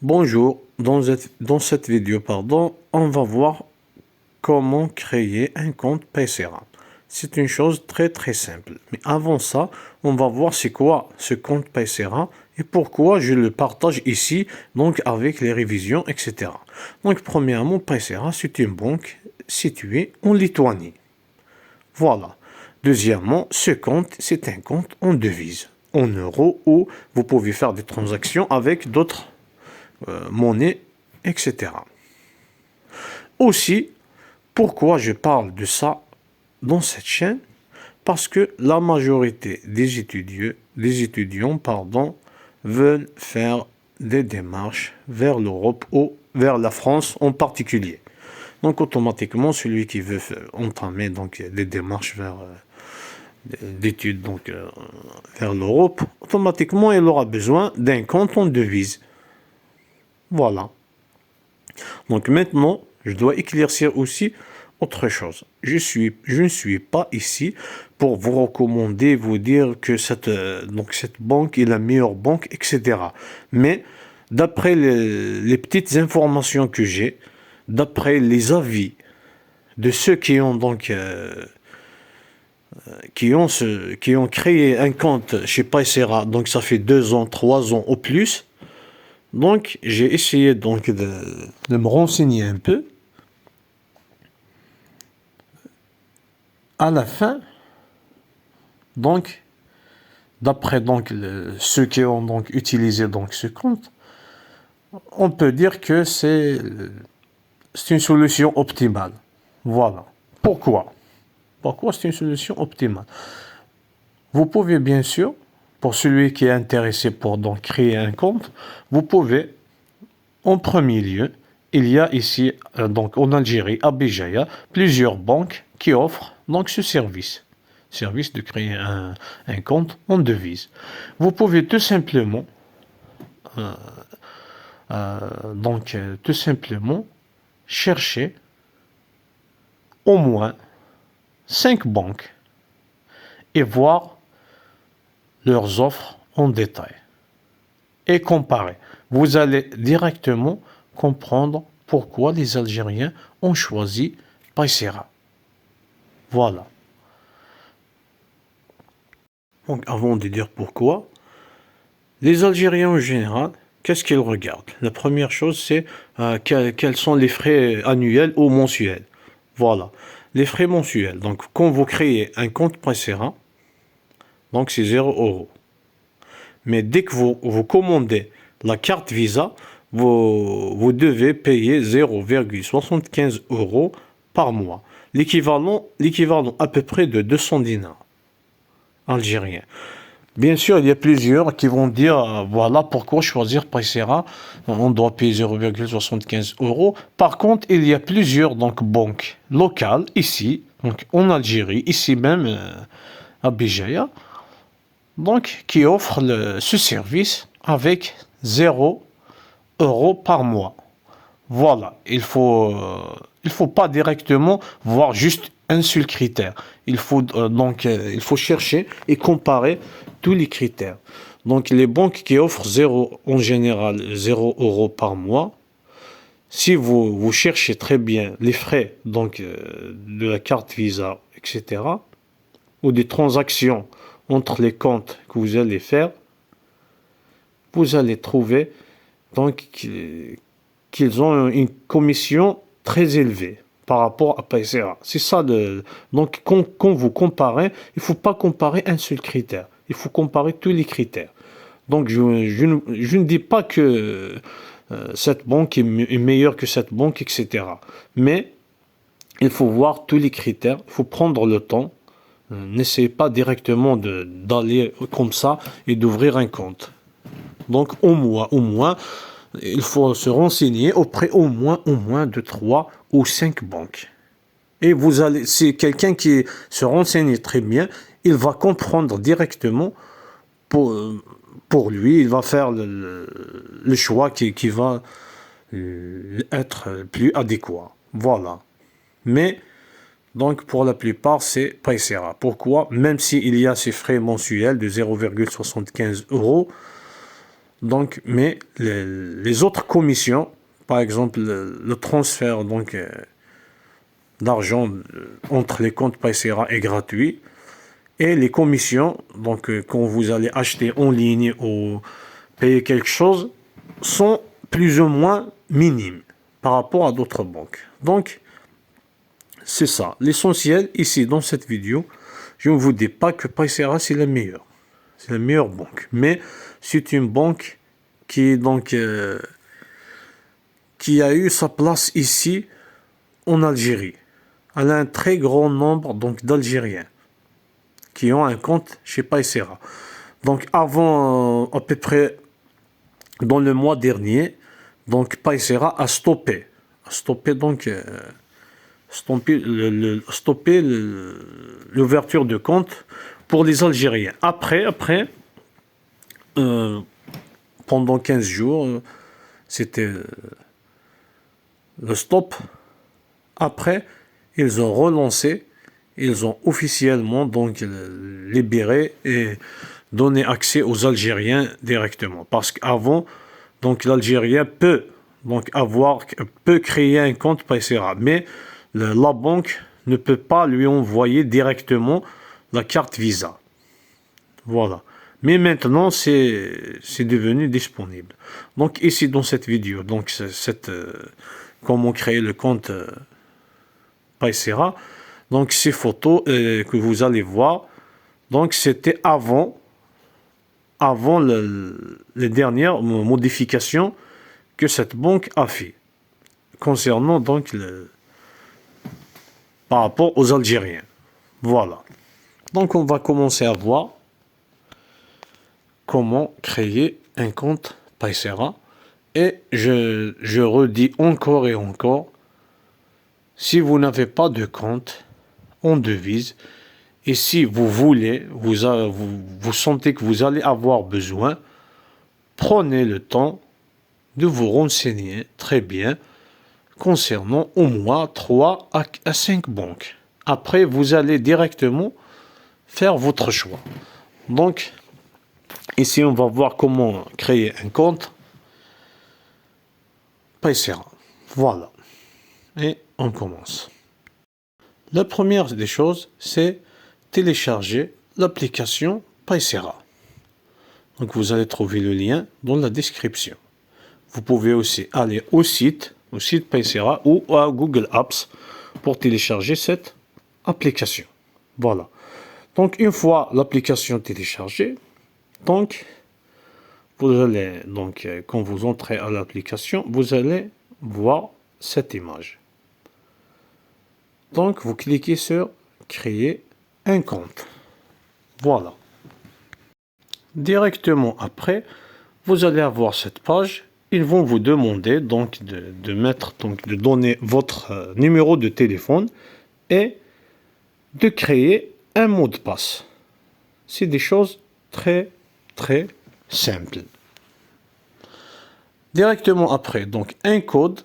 Bonjour, dans cette vidéo, on va voir comment créer un compte Paysera. C'est une chose très simple. Mais avant ça, on va voir c'est quoi ce compte Paysera et pourquoi je le partage ici, donc avec les révisions, etc. Donc premièrement, Paysera, c'est une banque située en Lituanie. Voilà. Deuxièmement, ce compte, c'est un compte en devise, en euros, où vous pouvez faire des transactions avec d'autres monnaie, etc. Aussi, pourquoi je parle de ça dans cette chaîne? Parce que la majorité des étudiants veulent faire des démarches vers l'Europe ou vers la France en particulier. Donc automatiquement, celui qui veut entamer donc, des démarches d'études vers l'Europe, automatiquement il aura besoin d'un compte en devise. Voilà. Donc maintenant, je dois éclaircir aussi autre chose. Je ne suis pas ici pour vous recommander, vous dire que cette banque est la meilleure banque, etc. Mais d'après les petites informations que j'ai, d'après les avis de ceux qui ont qui ont créé un compte chez Paysera, donc ça fait 2 ans, 3 ans ou plus. Donc j'ai essayé de me renseigner un peu. À la fin, donc, d'après ceux qui ont donc utilisé ce compte, on peut dire que c'est une solution optimale. Voilà. Pourquoi? Pourquoi c'est une solution optimale? Vous pouvez bien sûr, pour celui qui est intéressé pour donc créer un compte, vous pouvez, en premier lieu, il y a ici, donc en Algérie, à Béjaïa, plusieurs banques qui offrent donc ce service de créer un compte en devise. Vous pouvez tout simplement, tout simplement chercher au moins 5 banques et voir leurs offres en détail et comparer. Vous allez directement comprendre pourquoi les Algériens ont choisi Paysera. Voilà. Donc avant de dire pourquoi, les Algériens en général, qu'est-ce qu'ils regardent? La première chose, c'est quels sont les frais annuels ou mensuels. Voilà. Les frais mensuels. Donc quand vous créez un compte Paysera, donc c'est 0 €. Mais dès que vous commandez la carte Visa, vous devez payer 0,75 € par mois. L'équivalent à peu près de 200 dinars algériens. Bien sûr, il y a plusieurs qui vont dire, voilà pourquoi choisir Paysera, on doit payer 0,75 €. Par contre, il y a plusieurs banques locales ici, donc en Algérie, ici même à Béjaïa, donc qui offrent ce service avec 0 € par mois. Voilà, il faut pas directement voir juste un seul critère. Il faut chercher et comparer tous les critères. Donc les banques qui offrent en général 0 € par mois, si vous cherchez très bien les frais de la carte Visa, etc., ou des transactions entre les comptes que vous allez faire, vous allez trouver donc qu'ils ont une commission très élevée par rapport à Paysera. C'est ça. Donc, quand vous comparez, il ne faut pas comparer un seul critère. Il faut comparer tous les critères. Donc, je ne dis pas que cette banque est meilleure que cette banque, etc. Mais il faut voir tous les critères. Il faut prendre le temps. N'essayez pas directement d'aller comme ça et d'ouvrir un compte. Donc, au moins, il faut se renseigner auprès au moins de 3 ou 5 banques. Et si quelqu'un qui se renseigne très bien, il va comprendre directement pour lui, il va faire le choix qui va être plus adéquat. Voilà. Mais, donc, pour la plupart, c'est Paysera. Pourquoi? Même s'il y a ces frais mensuels de 0,75 €, Donc, mais les autres commissions, par exemple le transfert donc d'argent entre les comptes Paysera est gratuit. Et les commissions, donc quand vous allez acheter en ligne ou payer quelque chose, sont plus ou moins minimes par rapport à d'autres banques. Donc, c'est ça. L'essentiel ici dans cette vidéo, je ne vous dis pas que Paysera c'est la meilleure. C'est la meilleure banque. Mais c'est une banque qui, donc, qui a eu sa place ici en Algérie. Elle a un très grand nombre donc d'Algériens qui ont un compte chez Paysera. Donc avant, à peu près dans le mois dernier, donc Paysera a stoppé donc stopper l'ouverture de compte pour les Algériens. Après, pendant 15 jours, c'était le stop. Après, ils ont relancé, ils ont officiellement donc libéré et donné accès aux Algériens directement. Parce qu'avant, donc l'Algérien peut créer un compte Paysera, mais la banque ne peut pas lui envoyer directement la carte Visa. Voilà. Mais maintenant, c'est devenu disponible. Donc ici dans cette vidéo, donc comment créer le compte Paysera. Donc ces photos que vous allez voir, donc c'était avant les dernières modifications que cette banque a fait concernant donc par rapport aux Algériens. Voilà. Donc on va commencer à voir comment créer un compte Paysera. Et je redis encore et encore, si vous n'avez pas de compte en devise, et si vous voulez, vous sentez que vous allez avoir besoin, prenez le temps de vous renseigner très bien concernant au moins 3 à 5 banques. Après, vous allez directement faire votre choix. Donc, ici, on va voir comment créer un compte Paysera. Voilà. Et on commence. La première des choses, c'est télécharger l'application Paysera. Donc vous allez trouver le lien dans la description. Vous pouvez aussi aller au site Paysera ou à Google Apps pour télécharger cette application. Voilà. Donc une fois l'application téléchargée, donc vous allez quand vous entrez à l'application, vous allez voir cette image. Donc vous cliquez sur créer un compte. Voilà. Directement après, vous allez avoir cette page. Ils vont vous demander donc de donner votre numéro de téléphone et de créer un mot de passe. C'est des choses très très simples. Directement après, donc un code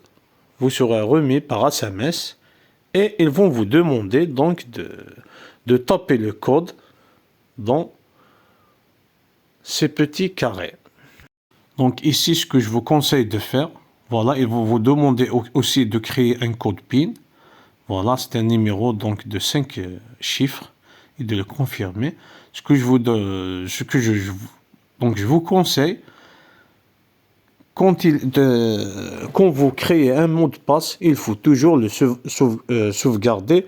vous sera remis par SMS et ils vont vous demander donc de taper le code dans ces petits carrés. Donc ici, ce que je vous conseille de faire, voilà, ils vont vous demander aussi de créer un code PIN. Voilà, c'est un numéro donc de 5 chiffres et de le confirmer. Je vous conseille, quand vous créez un mot de passe, il faut toujours le sauvegarder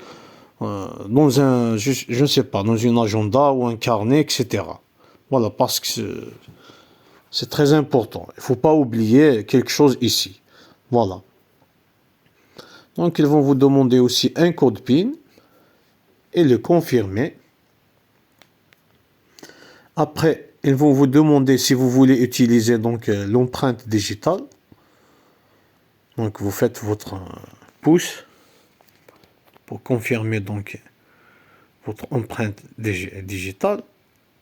dans je ne sais pas, dans un agenda ou un carnet, etc. Voilà, parce que c'est très important. Il ne faut pas oublier quelque chose ici. Voilà. Donc, ils vont vous demander aussi un code PIN et le confirmer. Après, ils vont vous demander si vous voulez utiliser donc l'empreinte digitale. Donc, vous faites votre pouce pour confirmer donc votre empreinte digitale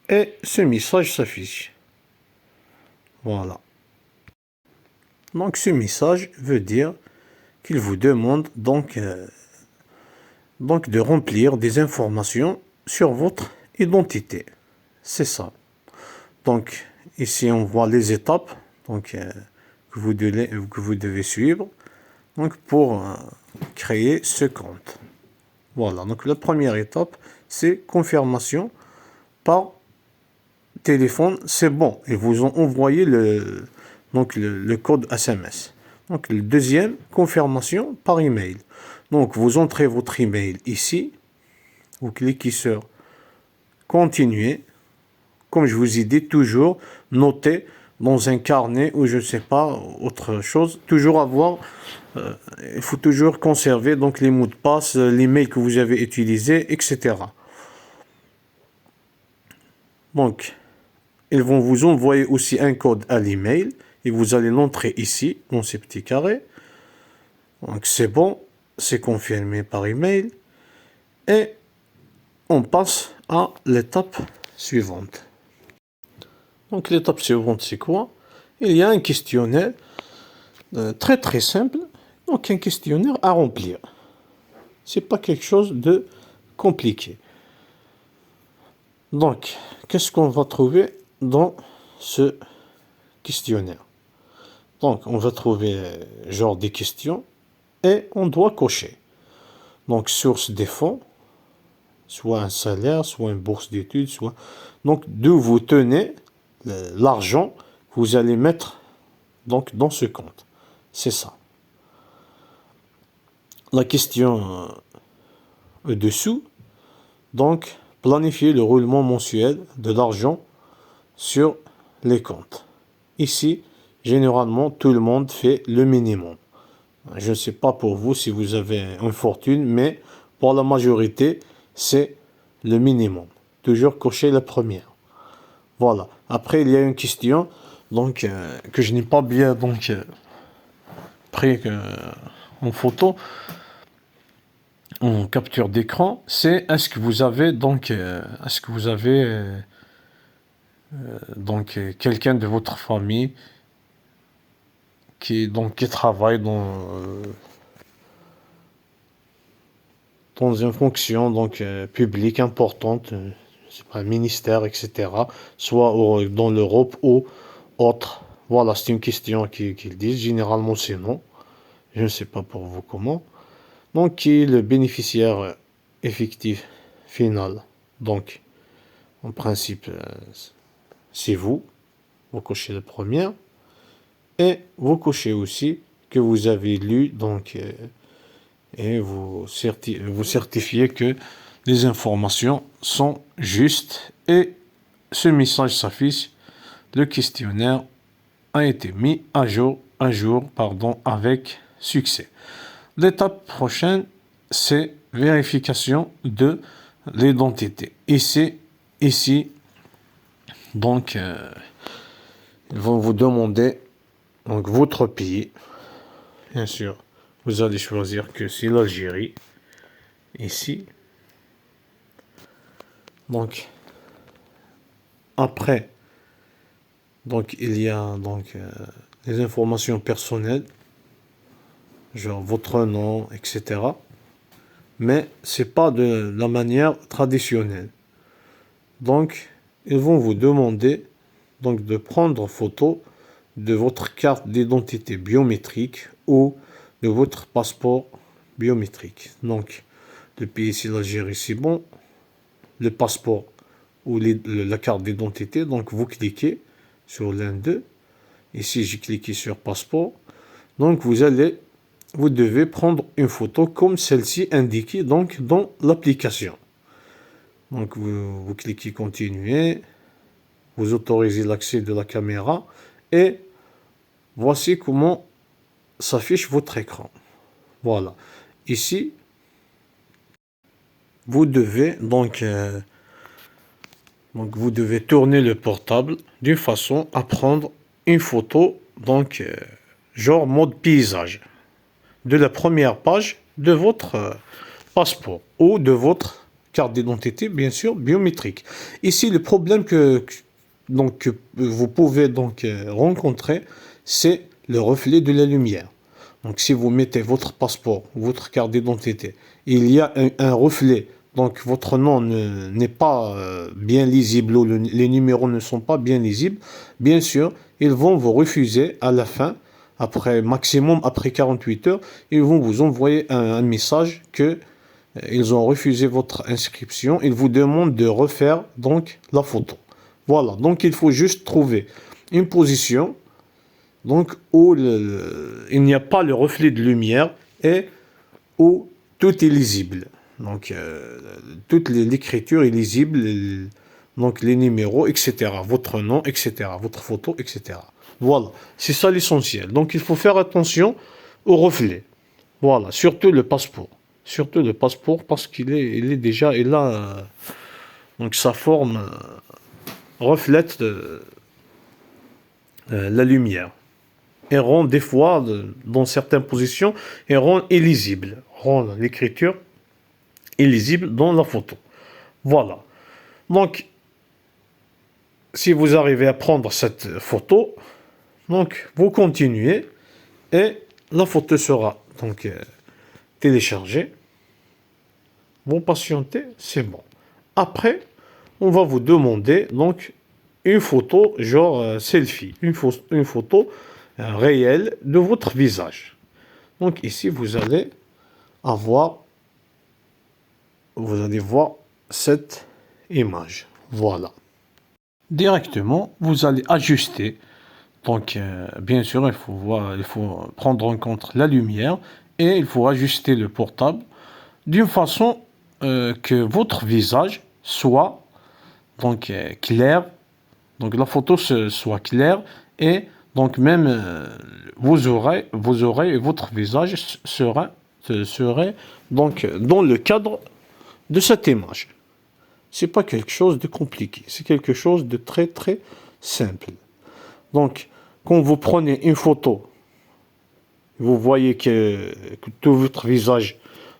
et ce message s'affiche. Voilà. Donc ce message veut dire qu'il vous demande donc de remplir des informations sur votre identité. C'est ça. Donc ici on voit les étapes donc, que vous devez suivre donc, pour créer ce compte. Voilà, donc la première étape, c'est confirmation par téléphone, c'est bon. Ils vous ont envoyé le code SMS. Donc le deuxième, confirmation par email. Donc vous entrez votre email ici, vous cliquez sur continuer. Comme je vous ai dit, toujours noter dans un carnet ou je ne sais pas, autre chose. Toujours avoir, il faut toujours conserver donc les mots de passe, l'email que vous avez utilisé, etc. Donc, ils vont vous envoyer aussi un code à l'email et vous allez l'entrer ici, dans ces petits carrés. Donc, c'est bon, c'est confirmé par email. Et on passe à l'étape suivante. Donc l'étape suivante, c'est quoi? Il y a un questionnaire très très simple. Donc un questionnaire à remplir. C'est pas quelque chose de compliqué. Donc, qu'est-ce qu'on va trouver dans ce questionnaire? Donc, on va trouver genre des questions et on doit cocher. Donc, source des fonds, soit un salaire, soit une bourse d'études, soit... Donc, d'où vous tenez l'argent que vous allez mettre donc, dans ce compte. C'est ça. La question au-dessous, donc, planifier le roulement mensuel de l'argent sur les comptes. Ici, généralement, tout le monde fait le minimum. Je ne sais pas pour vous si vous avez une fortune, mais pour la majorité, c'est le minimum. Toujours cocher la première. Voilà. Après, il y a une question donc, que je n'ai pas bien donc, pris en photo, en capture d'écran. C'est est-ce que vous avez donc, quelqu'un de votre famille qui travaille dans une fonction publique importante, c'est pas un ministère, etc., soit dans l'Europe ou autre. Voilà, c'est une question qu'ils disent. Généralement, c'est non. Je ne sais pas pour vous comment. Donc, qui est le bénéficiaire effectif final? Donc, en principe, c'est vous. Vous cochez la première. Et vous cochez aussi que vous avez lu, donc, et vous certifiez que les informations sont justes. Et ce message s'affiche. Le questionnaire a été mis à jour, avec succès. L'étape prochaine, c'est vérification de l'identité. Ici, donc, ils vont vous demander donc, votre pays. Bien sûr, vous allez choisir que c'est l'Algérie. Ici. Donc, après, donc, il y a donc, les informations personnelles, genre votre nom, etc. Mais c'est pas de la manière traditionnelle. Donc, ils vont vous demander donc, de prendre photo de votre carte d'identité biométrique ou de votre passeport biométrique. Donc, le pays, c'est l'Algérie, c'est bon. Le passeport ou la carte d'identité, donc vous cliquez sur l'un d'eux. Ici, j'ai cliqué sur passeport. Donc, vous devez prendre une photo comme celle-ci indiquée donc, dans l'application. Donc, vous cliquez continuer. Vous autorisez l'accès de la caméra. Et voici comment s'affiche votre écran. Voilà. Ici, vous devez donc vous devez tourner le portable d'une façon à prendre une photo, donc genre mode paysage, de la première page de votre passeport ou de votre carte d'identité, bien sûr, biométrique. Ici, le problème que vous pouvez donc rencontrer, c'est le reflet de la lumière. Donc, si vous mettez votre passeport, votre carte d'identité, il y a un reflet donc votre nom n'est pas bien lisible ou les numéros ne sont pas bien lisibles, bien sûr, ils vont vous refuser à la fin, maximum après 48 heures, ils vont vous envoyer un message que ils ont refusé votre inscription. Ils vous demandent de refaire donc la photo. Voilà, donc il faut juste trouver une position donc où il n'y a pas le reflet de lumière et où tout est lisible. Donc toute l'écriture est lisible, donc les numéros, etc. Votre nom, etc. Votre photo, etc. Voilà, c'est ça l'essentiel. Donc il faut faire attention au reflet. Voilà, surtout le passeport. Surtout le passeport parce il est déjà, et là, donc sa forme reflète la lumière et rend des fois, dans certaines positions, et rend illisible, rend l'écriture illisible dans la photo. Voilà. Donc, si vous arrivez à prendre cette photo, donc vous continuez et la photo sera donc téléchargée. Vous patientez, c'est bon. Après, on va vous demander donc une photo genre selfie, une photo réelle de votre visage. Donc ici, vous allez voir cette image. Voilà. Directement, vous allez ajuster. Donc, bien sûr, il faut prendre en compte la lumière et il faut ajuster le portable d'une façon que votre visage soit donc clair, donc la photo soit claire et donc même vos oreilles et votre visage seraient donc dans le cadre de cette image. C'est pas quelque chose de compliqué, c'est quelque chose de très très simple. Donc, quand vous prenez une photo, vous voyez que tout votre visage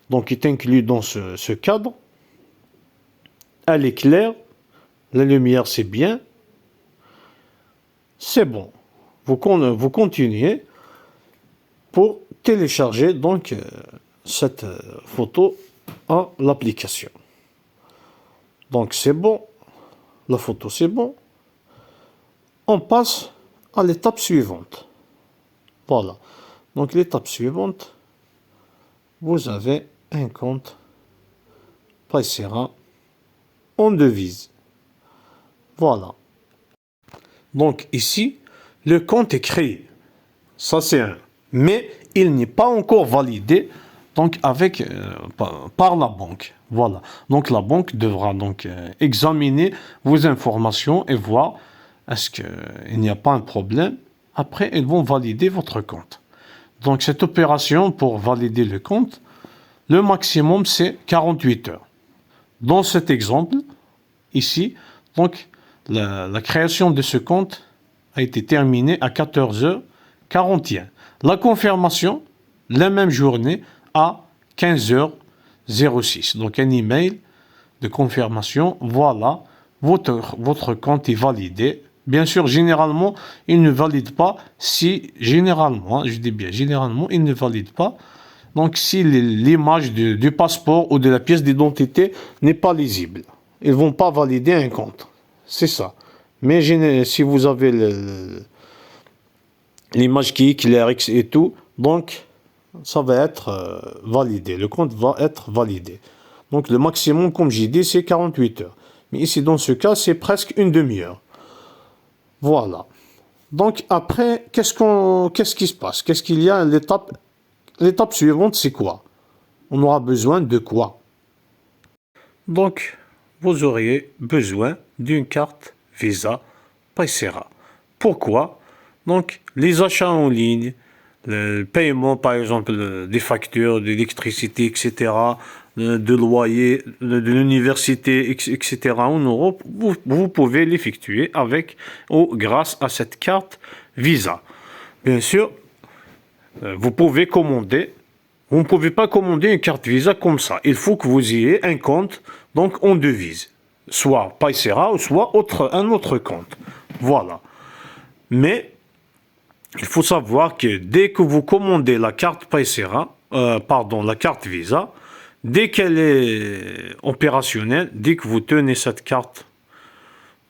donc, est inclus dans ce cadre. Elle est claire, la lumière c'est bien, c'est bon. Vous continuez pour télécharger donc cette photo à l'application. Donc c'est bon, la photo c'est bon. On passe à l'étape suivante. Voilà. Donc l'étape suivante, vous avez un compte Paysera en devise. Voilà. Donc ici, le compte est créé. Ça c'est un. Mais il n'est pas encore validé donc par la banque. Voilà. Donc la banque devra donc examiner vos informations et voir est-ce qu'il n'y a pas un problème. Après, ils vont valider votre compte. Donc cette opération pour valider le compte, le maximum c'est 48 heures. Dans cet exemple, ici, donc la création de ce compte a été terminée à 14h41. La confirmation, la même journée, à 15h06. Donc un email de confirmation, voilà, votre compte est validé. Bien sûr, généralement, il ne valide pas généralement, je dis bien, généralement, il ne valide pas. Donc, si l'image du passeport ou de la pièce d'identité n'est pas lisible, ils ne vont pas valider un compte. C'est ça. Mais si vous avez l'image qui est claire et tout, donc, ça va être validé. Le compte va être validé. Donc, le maximum, comme j'ai dit, c'est 48 heures. Mais ici, dans ce cas, c'est presque une demi-heure. Voilà. Donc après, qu'est-ce qui se passe? Qu'est-ce qu'il y a? L'étape suivante, c'est quoi? On aura besoin de quoi? Donc, vous auriez besoin d'une carte Visa Paysera. Pourquoi? Donc, les achats en ligne, le paiement, par exemple, des factures d'électricité, etc., de loyer, de l'université, etc. en Europe, vous pouvez l'effectuer avec ou grâce à cette carte Visa. Bien sûr, vous pouvez commander. Vous ne pouvez pas commander une carte Visa comme ça. Il faut que vous ayez un compte donc en devise, soit Paysera ou soit un autre compte. Voilà. Mais il faut savoir que dès que vous commandez la carte Paysera, la carte Visa, Dès qu'elle est opérationnelle, dès que vous tenez cette carte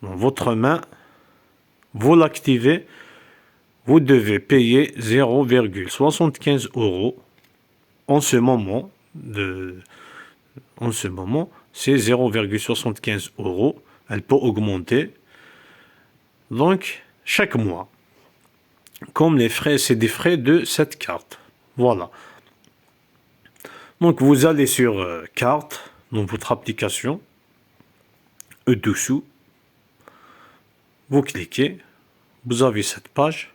dans votre main, vous l'activez, vous devez payer 0,75 € en ce moment. En ce moment, c'est 0,75 €. Elle peut augmenter. Donc, chaque mois. Comme les frais, c'est des frais de cette carte. Voilà. Donc, vous allez sur carte, dans votre application, au-dessous. Vous cliquez. Vous avez cette page.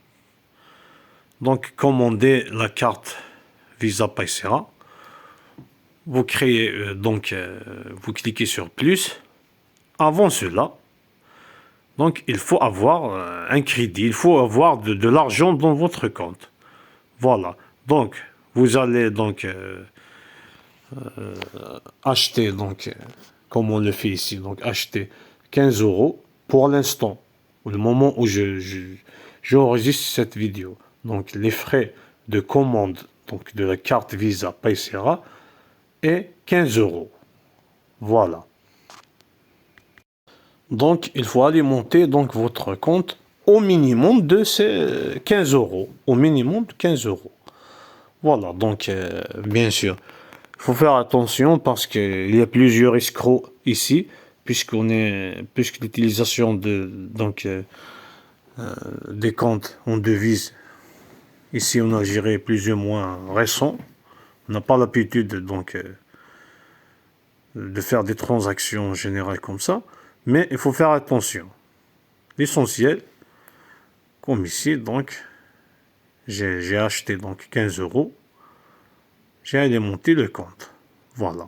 Donc, commandez la carte Visa Paysera. Vous créez, vous cliquez sur plus. Avant cela, donc, il faut avoir un crédit, il faut avoir de l'argent dans votre compte. Voilà. Donc, vous allez donc acheter, comme on le fait ici, donc acheter 15 € pour l'instant, au moment où j'enregistre cette vidéo. Donc, les frais de commande donc, de la carte Visa Paysera est 15 €. Voilà. Donc, il faut alimenter donc, votre compte au minimum de ces 15 €. Au minimum de 15 €. Voilà, donc, bien sûr, il faut faire attention parce qu'il y a plusieurs escrocs ici, puisque l'utilisation des comptes en devise ici en Algérie est plus ou moins récent. On n'a pas l'habitude de faire des transactions générales comme ça. Mais il faut faire attention. L'essentiel, comme ici, donc, j'ai acheté donc 15 €. J'ai alimenté le compte. Voilà.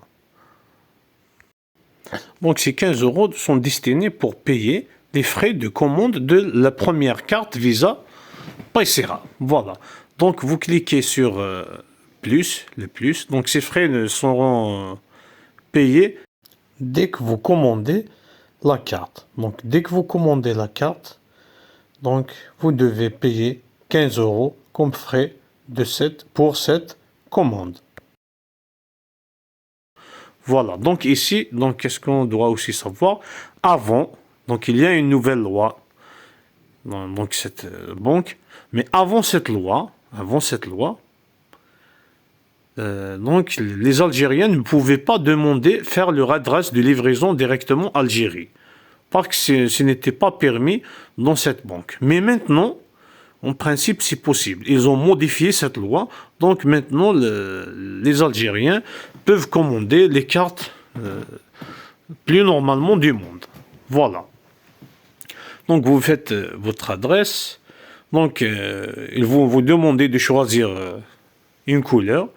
Donc ces 15 € sont destinés pour payer les frais de commande de la première carte Visa Paysera. Voilà. Donc vous cliquez sur le plus. Donc ces frais ne seront payés dès que vous commandez la carte. Donc, dès que vous commandez la carte, donc, vous devez payer 15 € comme frais pour cette commande. Voilà. Donc, ici, qu'est-ce qu'on doit aussi savoir? Avant, donc, il y a une nouvelle loi dans cette banque. Mais avant cette loi, donc, les Algériens ne pouvaient pas faire leur adresse de livraison directement Algérie. Parce que ce n'était pas permis dans cette banque. Mais maintenant, en principe, c'est possible. Ils ont modifié cette loi. Donc maintenant, les Algériens peuvent commander les cartes plus normalement du monde. Voilà. Donc vous faites votre adresse. Donc ils vont vous demander de choisir une couleur.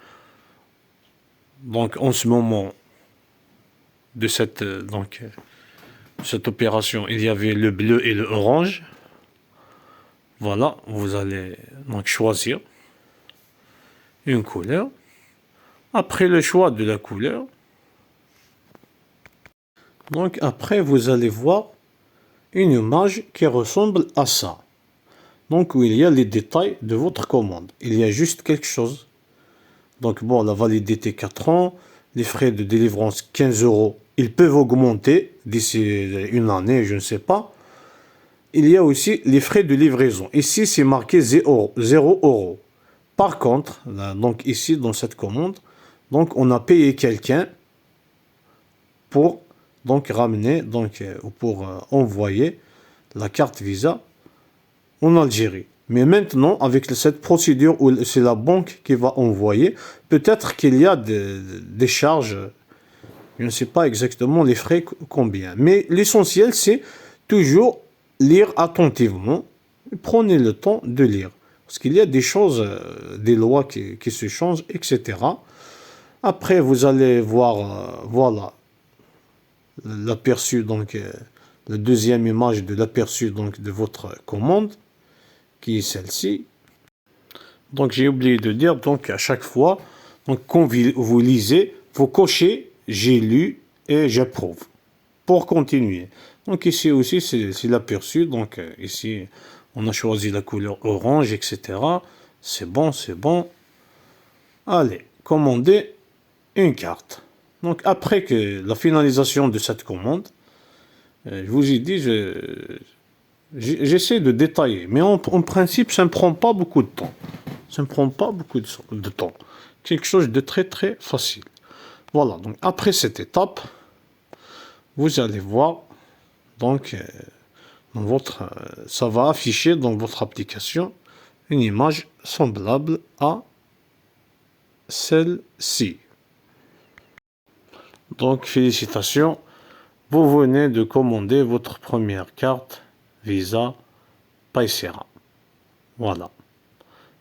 Donc en ce moment de cette opération, il y avait le bleu et le orange. Voilà, vous allez donc choisir une couleur. Après le choix de la couleur, donc après vous allez voir une image qui ressemble à ça. Donc où il y a les détails de votre commande. Il y a juste quelque chose. Donc bon, la validité 4 ans, les frais de délivrance 15 €. Ils peuvent augmenter d'ici une année, je ne sais pas. Il y a aussi les frais de livraison. Ici, c'est marqué 0 €. Par contre, là, donc ici, dans cette commande, donc on a payé quelqu'un pour ramener, pour envoyer la carte Visa en Algérie. Mais maintenant, avec cette procédure où c'est la banque qui va envoyer, peut-être qu'il y a des charges, je ne sais pas exactement les frais combien. Mais l'essentiel, c'est toujours lire attentivement. Prenez le temps de lire. Parce qu'il y a des choses, des lois qui se changent, etc. Après, vous allez voir, voilà, l'aperçu, la deuxième image de l'aperçu de votre commande, qui est celle-ci. Donc, j'ai oublié de dire, à chaque fois, quand vous lisez, vous cochez « J'ai lu » et « J'approuve » pour continuer. Donc, ici aussi, c'est l'aperçu. Donc, ici, on a choisi la couleur orange, etc. C'est bon, c'est bon. Allez, commandez une carte. Donc après que la finalisation de cette commande, je vous ai dit, j'essaie de détailler, mais en principe, ça ne prend pas beaucoup de temps. Ça ne prend pas beaucoup de temps. Quelque chose de très très facile. Voilà, donc après cette étape, vous allez voir, donc, ça va afficher dans votre application une image semblable à celle-ci. Donc, félicitations, vous venez de commander votre première carte Visa Paysera. Voilà.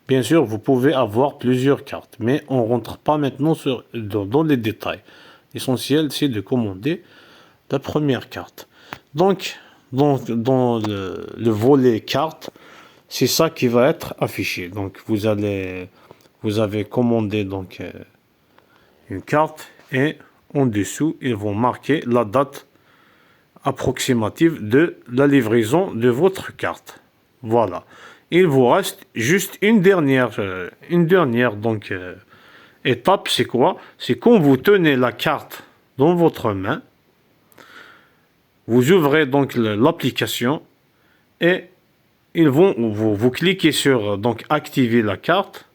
Bien sûr, vous pouvez avoir plusieurs cartes, mais on ne rentre pas maintenant dans les détails. L'essentiel, c'est de commander la première carte. Donc, dans le volet carte, c'est ça qui va être affiché. Donc, vous avez commandé donc une carte et en dessous, ils vont marquer la date approximative de la livraison de votre carte. Voilà. Il vous reste juste une dernière donc, étape, c'est quoi? C'est quand vous tenez la carte dans votre main, vous ouvrez donc l'application et ils vont vous cliquez sur donc activer la carte.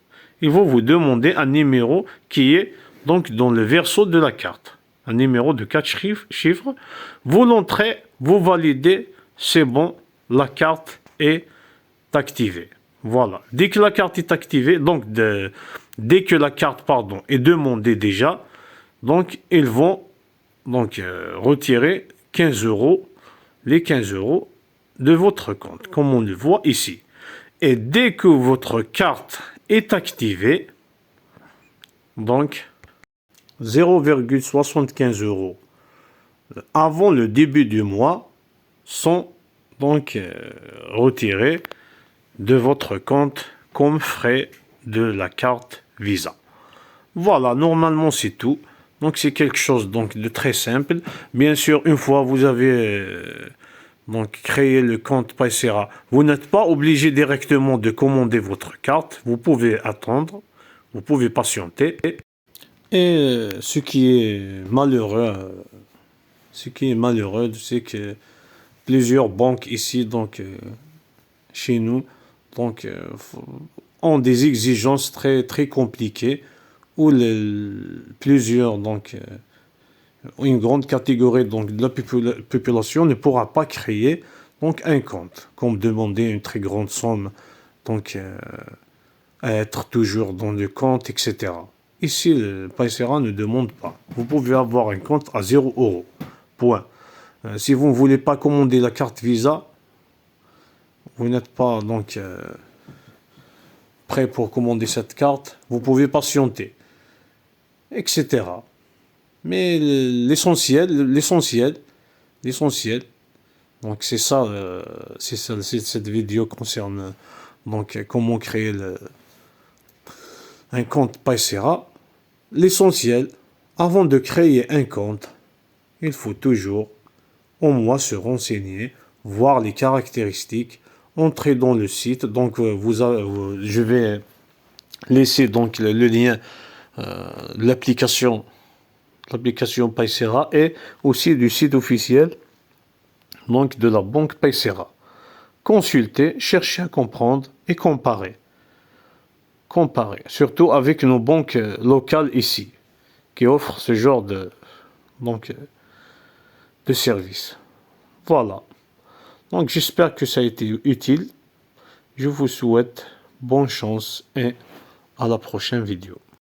Ils vont vous demander un numéro qui est donc dans le verso de la carte. Un numéro de 4 chiffres. Vous l'entrez, vous validez, c'est bon, la carte est activée. Voilà. Dès que la carte est activée, donc dès que la carte est demandée déjà, donc ils vont donc retirer 15 €, les 15 € de votre compte, comme on le voit ici. Et dès que votre carte est activée, donc 0,75 € avant le début du mois sont donc retirés de votre compte comme frais de la carte Visa. Voilà, normalement c'est tout. Donc c'est quelque chose donc de très simple. Bien sûr, une fois vous avez donc créé le compte Paysera, vous n'êtes pas obligé directement de commander votre carte. Vous pouvez attendre, vous pouvez patienter. Et ce qui est malheureux, c'est que plusieurs banques ici, donc chez nous, donc ont des exigences très très compliquées où plusieurs donc une grande catégorie donc de la population ne pourra pas créer donc un compte, comme demander une très grande somme, donc à être toujours dans le compte, etc. Ici, le Paysera ne demande pas. Vous pouvez avoir un compte à 0 €. Point. Si vous ne voulez pas commander la carte Visa, vous n'êtes pas donc prêt pour commander cette carte, vous pouvez patienter, etc. Mais l'essentiel, donc c'est ça, cette vidéo concerne donc comment créer un compte Paysera. L'essentiel, avant de créer un compte, il faut toujours au moins se renseigner, voir les caractéristiques, entrer dans le site. Donc je vais laisser donc le lien de l'application Paysera et aussi du site officiel donc de la banque Paysera. Consultez, cherchez à comprendre et comparer. Surtout avec nos banques locales ici, qui offrent ce genre de service. Voilà. Donc j'espère que ça a été utile. Je vous souhaite bonne chance et à la prochaine vidéo.